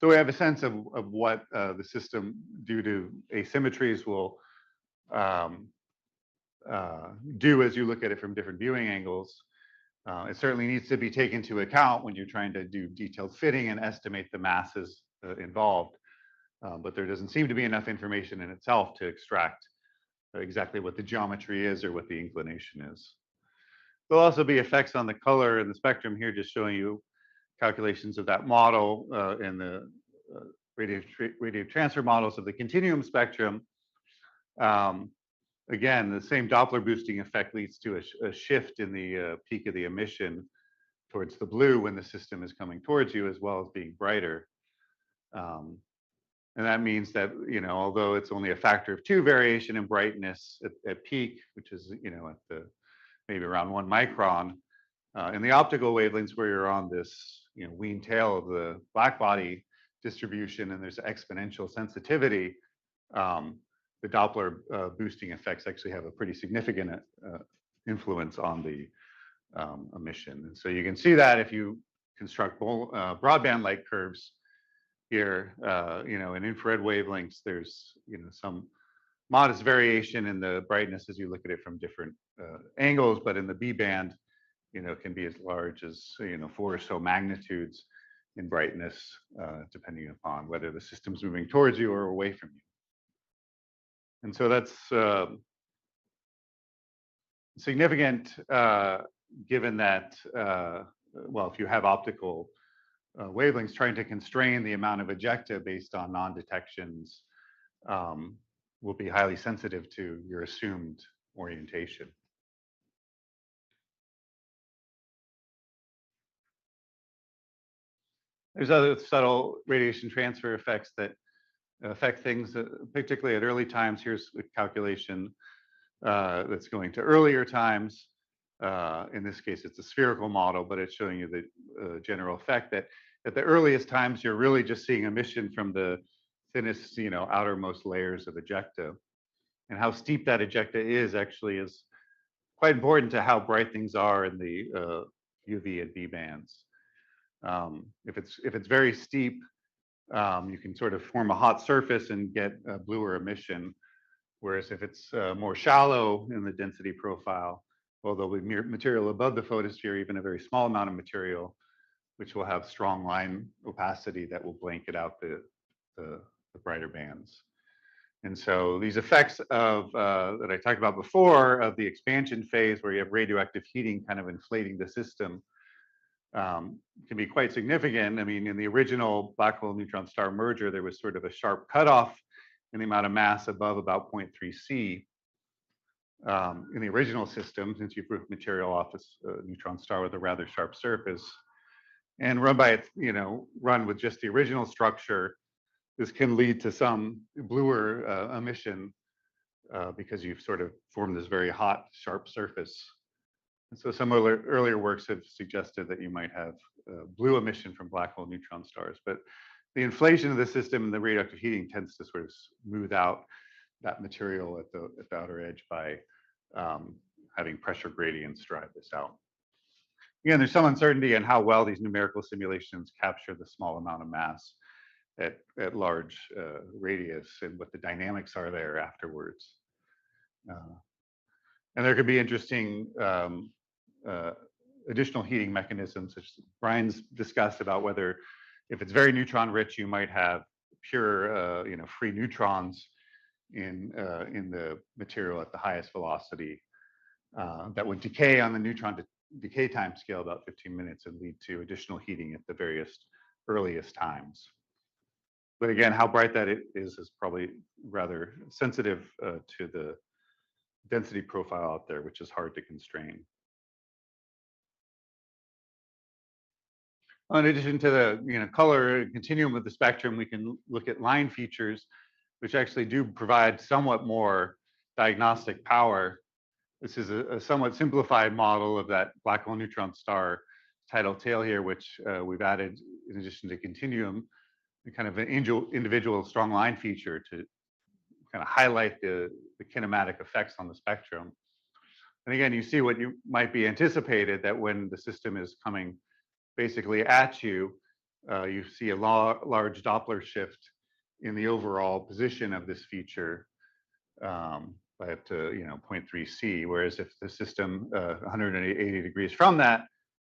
So we have a sense of what the system, due to asymmetries, will do as you look at it from different viewing angles. It certainly needs to be taken into account when you're trying to do detailed fitting and estimate the masses involved. But there doesn't seem to be enough information in itself to extract exactly what the geometry is or what the inclination is. There'll also be effects on the color and the spectrum here, just showing you calculations of that model in the radio transfer models of the continuum spectrum. again, the same Doppler boosting effect leads to a shift in the peak of the emission towards the blue when the system is coming towards you, as well as being brighter. And that means that, although it's only a factor of 2 variation in brightness at peak, which is, at the maybe around 1 micron, in the optical wavelengths where you're on this, wean tail of the black body distribution, and there's exponential sensitivity, the Doppler boosting effects actually have a pretty significant influence on the emission. And so you can see that if you construct broadband light curves here, in infrared wavelengths, there's, some modest variation in the brightness as you look at it from different angles, but in the B band, can be as large as, 4 or so magnitudes in brightness, depending upon whether the system's moving towards you or away from you. And so that's significant, given that, well, if you have optical wavelengths, trying to constrain the amount of ejecta based on non-detections will be highly sensitive to your assumed orientation. There's other subtle radiation transfer effects that affect things, particularly at early times. Here's a calculation that's going to earlier times. In this case, it's a spherical model, but it's showing you the general effect that at the earliest times, you're really just seeing emission from the thinnest, outermost layers of ejecta. And how steep that ejecta is actually is quite important to how bright things are in the UV and B bands. If it's very steep, you can sort of form a hot surface and get a bluer emission. Whereas if it's more shallow in the density profile, well, there'll be material above the photosphere, even a very small amount of material, which will have strong line opacity that will blanket out the brighter bands. And so these effects of that I talked about before, of the expansion phase where you have radioactive heating kind of inflating the system, can be quite significant. I mean, in the original black hole neutron star merger, there was sort of a sharp cutoff in the amount of mass above about 0.3 C. In the original system, since you proved material off a neutron star with a rather sharp surface, and run by its, run with just the original structure, this can lead to some bluer emission because you've sort of formed this very hot, sharp surface. And so some earlier works have suggested that you might have blue emission from black hole neutron stars, but the inflation of the system and the radioactive heating tends to sort of smooth out that material at the outer edge by having pressure gradients drive this out. Again, there's some uncertainty in how well these numerical simulations capture the small amount of mass at large radius and what the dynamics are there afterwards. And there could be interesting additional heating mechanisms, which Brian's discussed about whether if it's very neutron rich, you might have pure, free neutrons in the material at the highest velocity that would decay on the neutron decay time scale about 15 minutes and lead to additional heating at the various earliest times. But again, how bright that is probably rather sensitive to the density profile out there, which is hard to constrain. In addition to the color continuum of the spectrum, we can look at line features, which actually do provide somewhat more diagnostic power. This is a somewhat simplified model of that black hole neutron star tidal tail here, which we've added in addition to continuum, kind of an individual strong line feature to kind of highlight the kinematic effects on the spectrum. And again, you see what you might be anticipated, that when the system is coming basically at you, you see a large Doppler shift in the overall position of this feature by up to 0.3 C. Whereas if the system 180 degrees from that,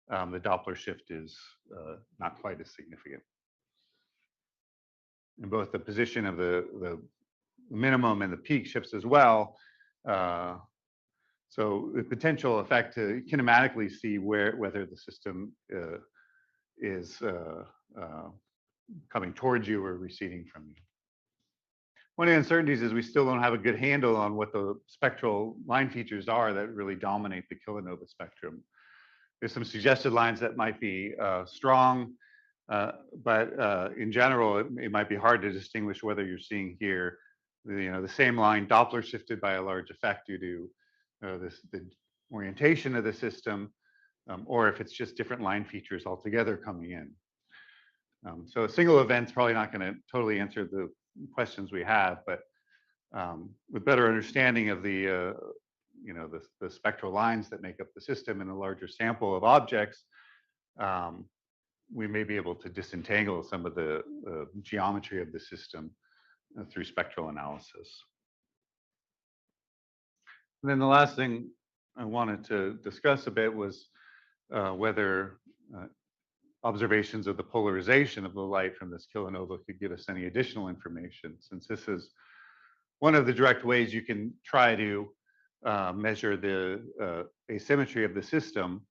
the Doppler shift is not quite as significant. And both the position of the minimum and the peak shifts as well. So the potential effect to kinematically see whether the system is coming towards you or receding from you. one of the uncertainties is we still don't have a good handle on what the spectral line features are that really dominate the kilonova spectrum. There's some suggested lines that might be strong, but in general, it might be hard to distinguish whether you're seeing here, the same line Doppler shifted by a large effect due to the orientation of the system, or if it's just different line features altogether coming in. So a single event's probably not going to totally answer the questions we have, but with better understanding of the spectral lines that make up the system in a larger sample of objects, we may be able to disentangle some of the geometry of the system through spectral analysis. And then the last thing I wanted to discuss a bit was whether observations of the polarization of the light from this kilonova could give us any additional information, since this is one of the direct ways you can try to measure the asymmetry of the system.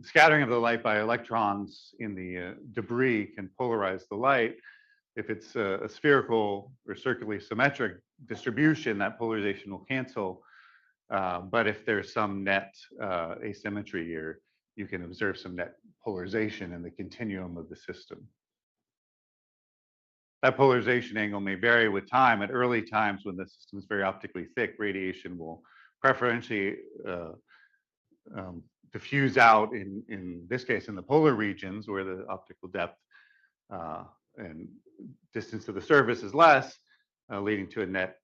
Scattering of the light by electrons in the debris can polarize the light. If it's a spherical or circularly symmetric distribution, that polarization will cancel. But if there's some net asymmetry here, you can observe some net polarization in the continuum of the system. That polarization angle may vary with time. At early times, when the system is very optically thick, radiation will preferentially diffuse out, in this case, in the polar regions where the optical depth and distance to the surface is less, leading to a net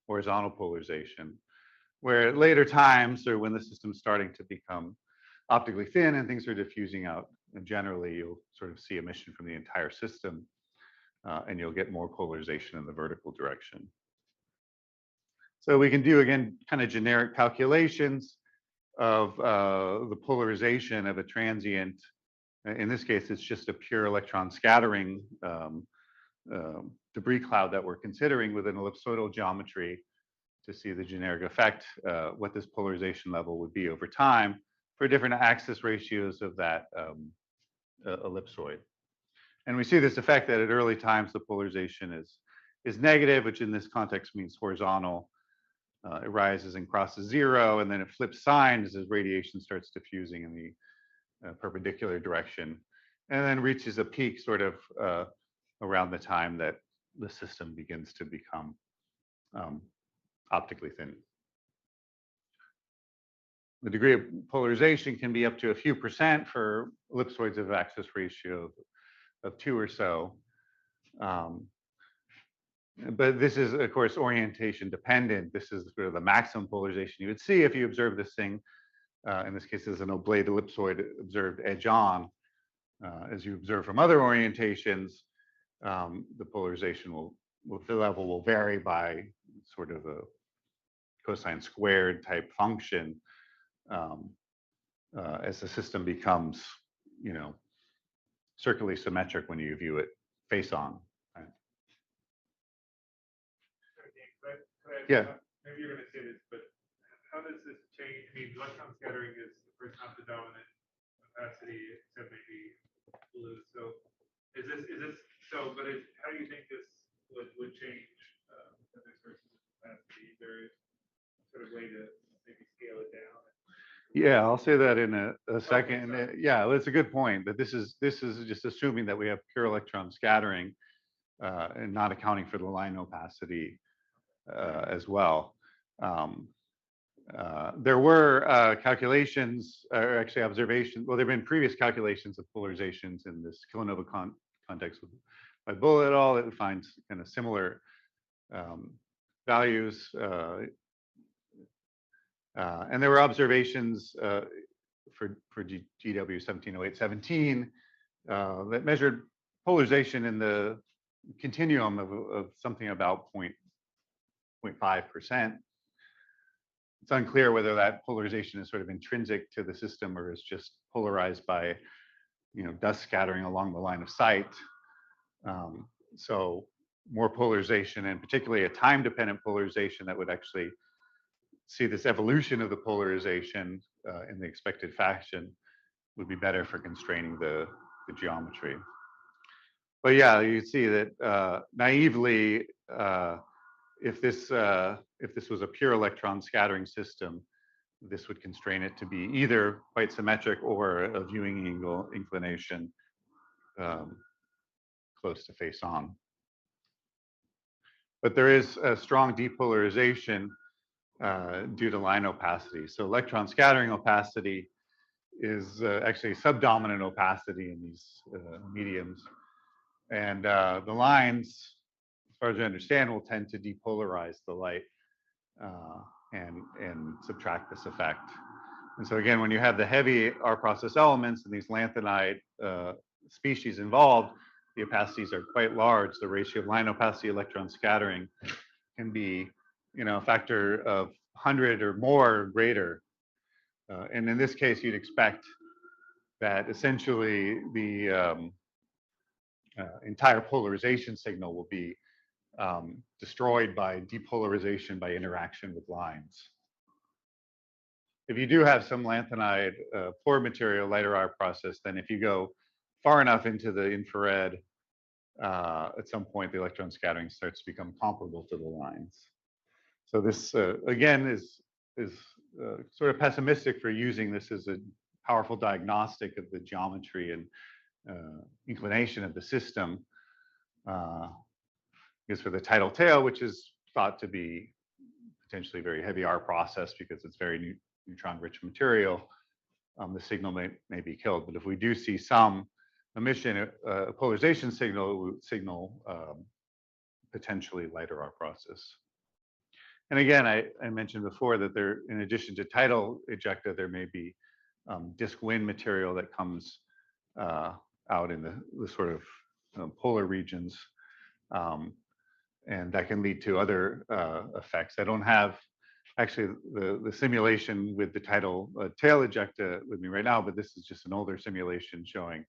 horizontal polarization. Where at later times, or when the system is starting to become optically thin and things are diffusing out, and generally you'll sort of see emission from the entire system, and you'll get more polarization in the vertical direction. So we can do, again, kind of generic calculations of the polarization of a transient. In this case, it's just a pure electron scattering debris cloud that we're considering with an ellipsoidal geometry to see the generic effect, what this polarization level would be over time for different axis ratios of that ellipsoid. And we see this effect that at early times the polarization is negative, which in this context means horizontal. It rises and crosses zero, and then it flips signs as radiation starts diffusing in the perpendicular direction, and then reaches a peak sort of around the time that the system begins to become optically thin. The degree of polarization can be up to a few percent for ellipsoids of axis ratio of 2 or so. But this is, of course, orientation dependent. This is sort of the maximum polarization you would see if you observe this thing. In this case, as an oblate ellipsoid observed edge on. As you observe from other orientations, the polarization the level will vary by sort of a cosine squared type function as the system becomes, circularly symmetric when you view it face on. Right? Yeah. Maybe you're going to say this, but how does this change? I mean, electron scattering is, of course, not the dominant opacity, except maybe blue. So how do you think this would change other sources of opacity? Is there a sort of way to maybe scale it down? Yeah, I'll say that in a second. Yeah, well, it's a good point. But this is just assuming that we have pure electron scattering and not accounting for the line opacity as well. There were calculations, or actually observations. Well, there have been previous calculations of polarizations in this kilonova context by Bull et al. It finds kind of similar values. And there were observations for GW 170817 that measured polarization in the continuum of something about 0.5%. It's unclear whether that polarization is sort of intrinsic to the system or is just polarized by, dust scattering along the line of sight. So more polarization, and particularly a time-dependent polarization that would actually see this evolution of the polarization in the expected fashion, would be better for constraining the geometry. But yeah, you see that naively, if this was a pure electron scattering system, this would constrain it to be either quite symmetric or a viewing angle inclination close to face on. But there is a strong depolarization due to line opacity. So electron scattering opacity is actually subdominant opacity in these mediums. And the lines, as far as I understand, will tend to depolarize the light and subtract this effect. And so again, when you have the heavy R process elements and these lanthanide species involved, the opacities are quite large. The ratio of line opacity electron scattering can be, a factor of 100 or more or greater. And in this case, you'd expect that essentially the entire polarization signal will be destroyed by depolarization by interaction with lines. If you do have some lanthanide poor material, lighter R process, then if you go far enough into the infrared, at some point the electron scattering starts to become comparable to the lines. So this again is sort of pessimistic for using this as a powerful diagnostic of the geometry and inclination of the system. Because for the tidal tail, which is thought to be potentially very heavy R process because it's very neutron-rich material, the signal may be killed. But if we do see some emission, a polarization signal, it would signal potentially lighter R process. And again, I mentioned before that there, in addition to tidal ejecta, there may be disk wind material that comes out in the sort of polar regions. And that can lead to other effects. I don't have actually the simulation with the tidal tail ejecta with me right now, but this is just an older simulation showing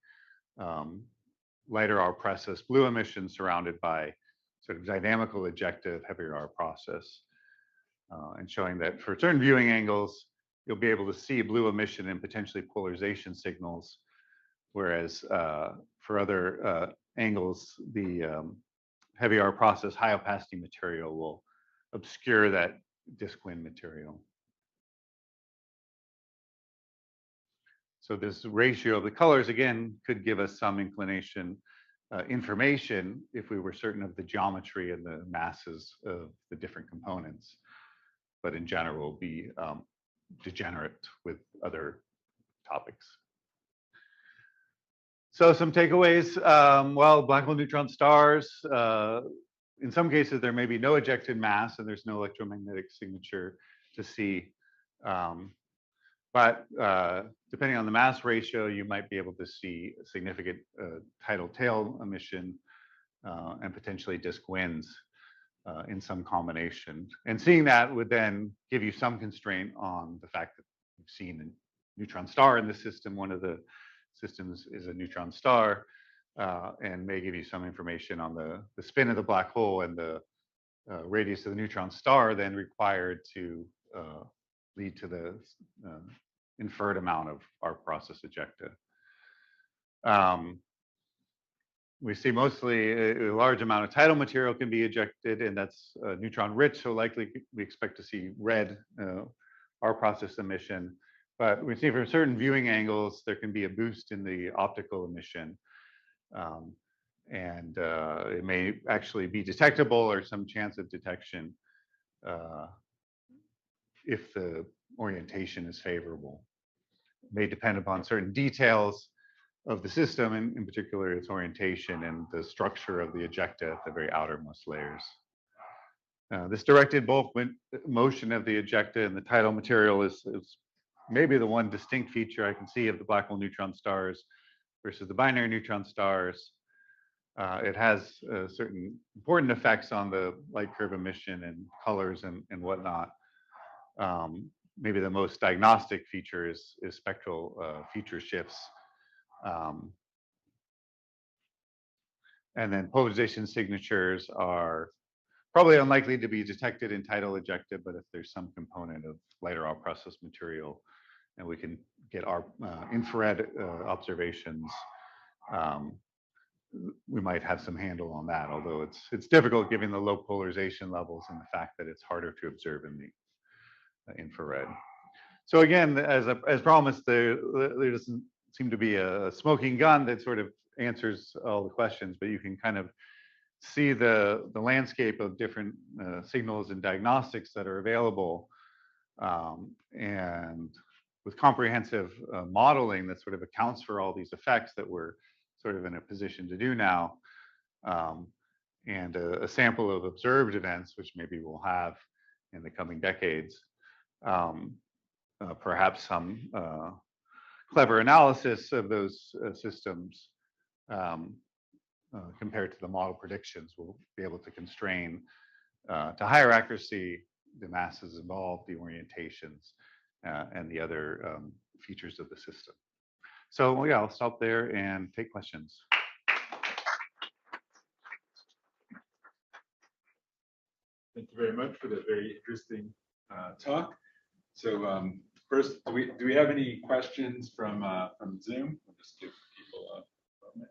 lighter R process blue emission surrounded by sort of dynamical ejecta of heavier R process. And showing that for certain viewing angles, you'll be able to see blue emission and potentially polarization signals, whereas for other angles, the heavy R process high opacity material will obscure that disk wind material. So this ratio of the colors, again, could give us some inclination information if we were certain of the geometry and the masses of the different components. But in general, be degenerate with other topics. So some takeaways, well, black hole neutron stars, in some cases, there may be no ejected mass and there's no electromagnetic signature to see. But depending on the mass ratio, you might be able to see a significant tidal tail emission and potentially disk winds in some combination. And seeing that would then give you some constraint on the fact that you've seen a neutron star in the system. One of the systems is a neutron star, and may give you some information on the spin of the black hole and the radius of the neutron star then required to lead to the inferred amount of R process ejecta. We see mostly a large amount of tidal material can be ejected, and that's neutron rich, so likely we expect to see red R process emission. But we see for certain viewing angles, there can be a boost in the optical emission. And it may actually be detectable or some chance of detection if the orientation is favorable. It may depend upon certain details of the system, and in particular its orientation and the structure of the ejecta at the very outermost layers. This directed bulk motion of the ejecta and the tidal material is maybe the one distinct feature I can see of the black hole neutron stars versus the binary neutron stars. It has certain important effects on the light curve emission and colors and whatnot. Maybe the most diagnostic feature is spectral feature shifts. And then polarization signatures are probably unlikely to be detected in tidal ejecta, but if there's some component of lighter R process material, and we can get our infrared observations, we might have some handle on that, although it's difficult given the low polarization levels and the fact that it's harder to observe in the infrared. So again, as promised, there doesn't seem to be a smoking gun that sort of answers all the questions, but you can kind of see the landscape of different signals and diagnostics that are available, and with comprehensive modeling that sort of accounts for all these effects that we're sort of in a position to do now, and a sample of observed events, which maybe we'll have in the coming decades. Perhaps some clever analysis of those systems compared to the model predictions will be able to constrain to higher accuracy the masses involved, the orientations, and the other features of the system. So yeah, I'll stop there and take questions. Thank you very much for the very interesting talk. So first, do we have any questions from Zoom? We'll just give people a moment.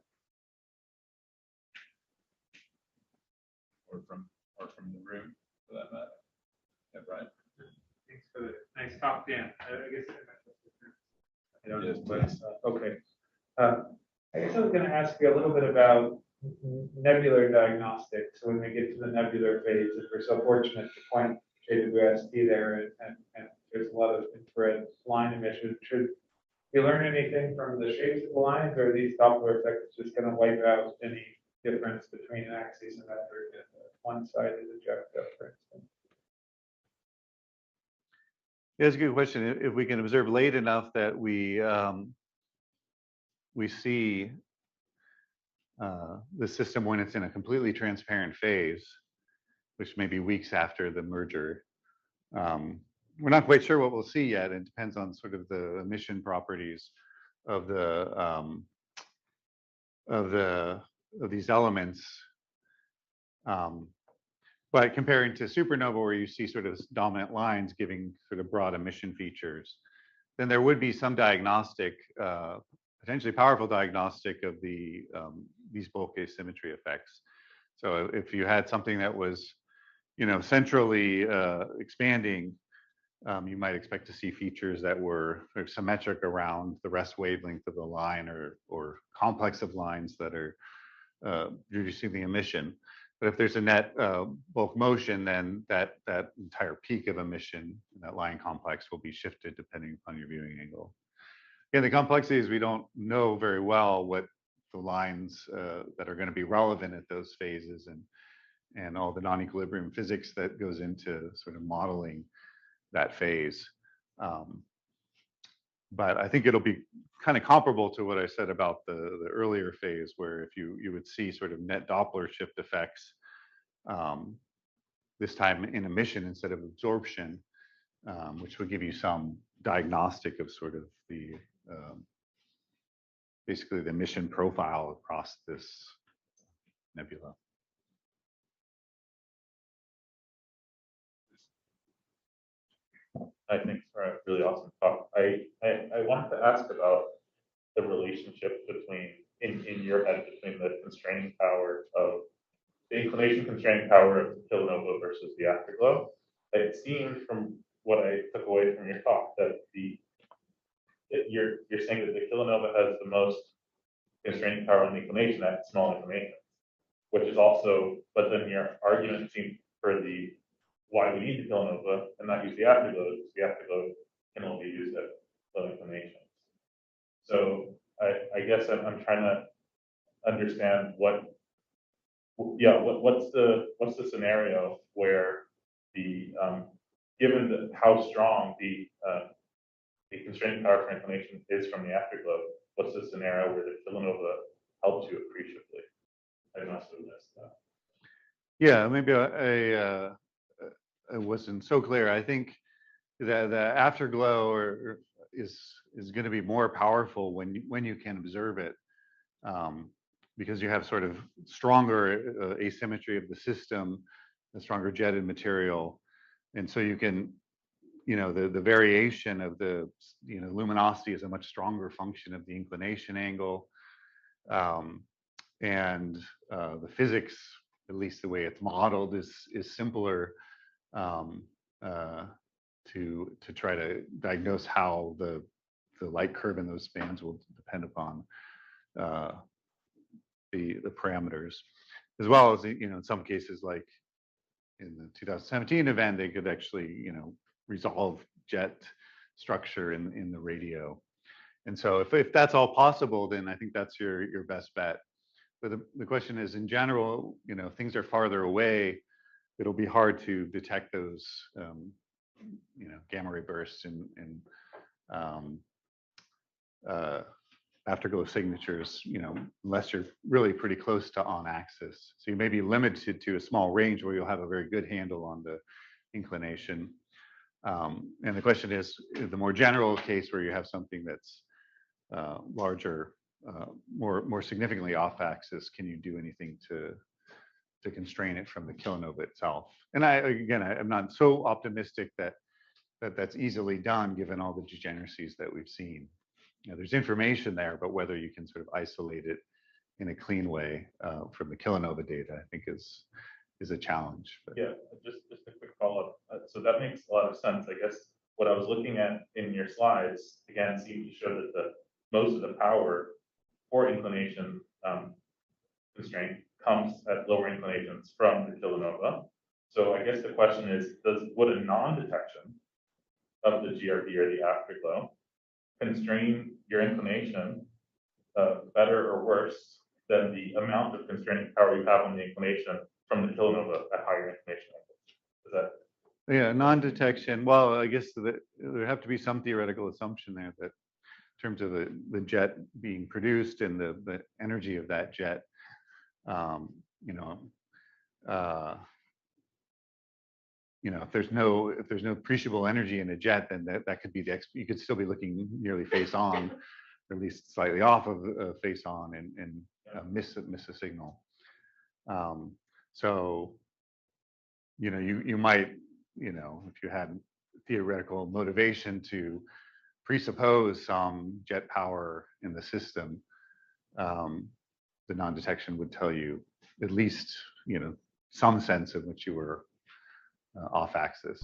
Or from the room, for that matter. Yeah, Brian. Thanks for the nice talk, Dan. I guess Yes, please. Okay. I guess I was going to ask you a little bit about nebular diagnostics. So when we get to the nebular phase, if we're so fortunate to point JWST there, and there's a lot of infrared line emission, should we learn anything from the shapes of the lines, or are these Doppler effects just going to wipe out any difference between axisymmetric and one-sided ejecta, for instance? Yeah, that's a good question. If we can observe late enough that we see the system when it's in a completely transparent phase, which may be weeks after the merger, we're not quite sure what we'll see yet. It depends on sort of the emission properties of these elements. But comparing to supernova, where you see sort of dominant lines giving sort of broad emission features, then there would be some diagnostic, potentially powerful diagnostic of these bulk asymmetry effects. So if you had something that was, centrally expanding, you might expect to see features that were sort of symmetric around the rest wavelength of the line, or complex of lines that are reducing the emission. But if there's a net bulk motion, then that entire peak of emission in that line complex will be shifted depending upon your viewing angle. Again, the complexity is we don't know very well what the lines that are going to be relevant at those phases, and all the non-equilibrium physics that goes into sort of modeling that phase. But I think it'll be kind of comparable to what I said about the earlier phase, where if you would see sort of net Doppler shift effects, this time in emission instead of absorption, which would give you some diagnostic of sort of the basically the emission profile across this nebula. I think for a really awesome talk. I wanted to ask about the relationship between, in your head, between the constraining power of the inclination constraining power of the kilonova versus the afterglow. It seemed from what I took away from your talk that you're saying that the kilonova has the most constraining power on the inclination at small inclinations, which is also, but then your argument seemed for the why we need the kilonova and not use the afterglow, because the afterglow can only be used at low inclinations. So I guess I'm trying to understand what's the scenario where the given how strong the constraining power for inclination is from the afterglow, what's the scenario where the kilonova helps you appreciably? I must have missed that. Yeah, maybe it wasn't so clear. I think that the afterglow is going to be more powerful when you can observe it, because you have sort of stronger asymmetry of the system, a stronger jetted material, and so you can, the variation of the luminosity is a much stronger function of the inclination angle, and the physics, at least the way it's modeled, is simpler um, to try to diagnose how the light curve in those bands will depend upon the parameters, as well as in some cases like in the 2017 event, they could actually resolve jet structure in the radio. And so if that's all possible, then I think that's your best bet. But the question is, in general, things are farther away. It'll be hard to detect those gamma ray bursts and afterglow signatures, unless you're really pretty close to on axis. So you may be limited to a small range where you'll have a very good handle on the inclination. And the question is, the more general case where you have something that's larger, more significantly off axis, can you do anything to constrain it from the kilonova itself? And I'm not so optimistic that's easily done given all the degeneracies that we've seen. There's information there, but whether you can sort of isolate it in a clean way from the kilonova data, I think is a challenge. But. Yeah, just a quick follow-up. So that makes a lot of sense. I guess what I was looking at in your slides, again, seemed to show that most of the power for inclination constraint comes at lower inclinations from the kilonova. So I guess the question is, would a non-detection of the GRB or the afterglow constrain your inclination better or worse than the amount of constraining power you have on the inclination from the kilonova at higher inclination angles? Is that? Yeah, non-detection. Well, I guess there have to be some theoretical assumption there that in terms of the jet being produced and the energy of that jet, if there's no appreciable energy in a jet, then that could be you could still be looking nearly face on, or at least slightly off of face on, and miss a signal. So you might if you had theoretical motivation to presuppose some jet power in the system, the non-detection would tell you at least some sense in which you were off axis.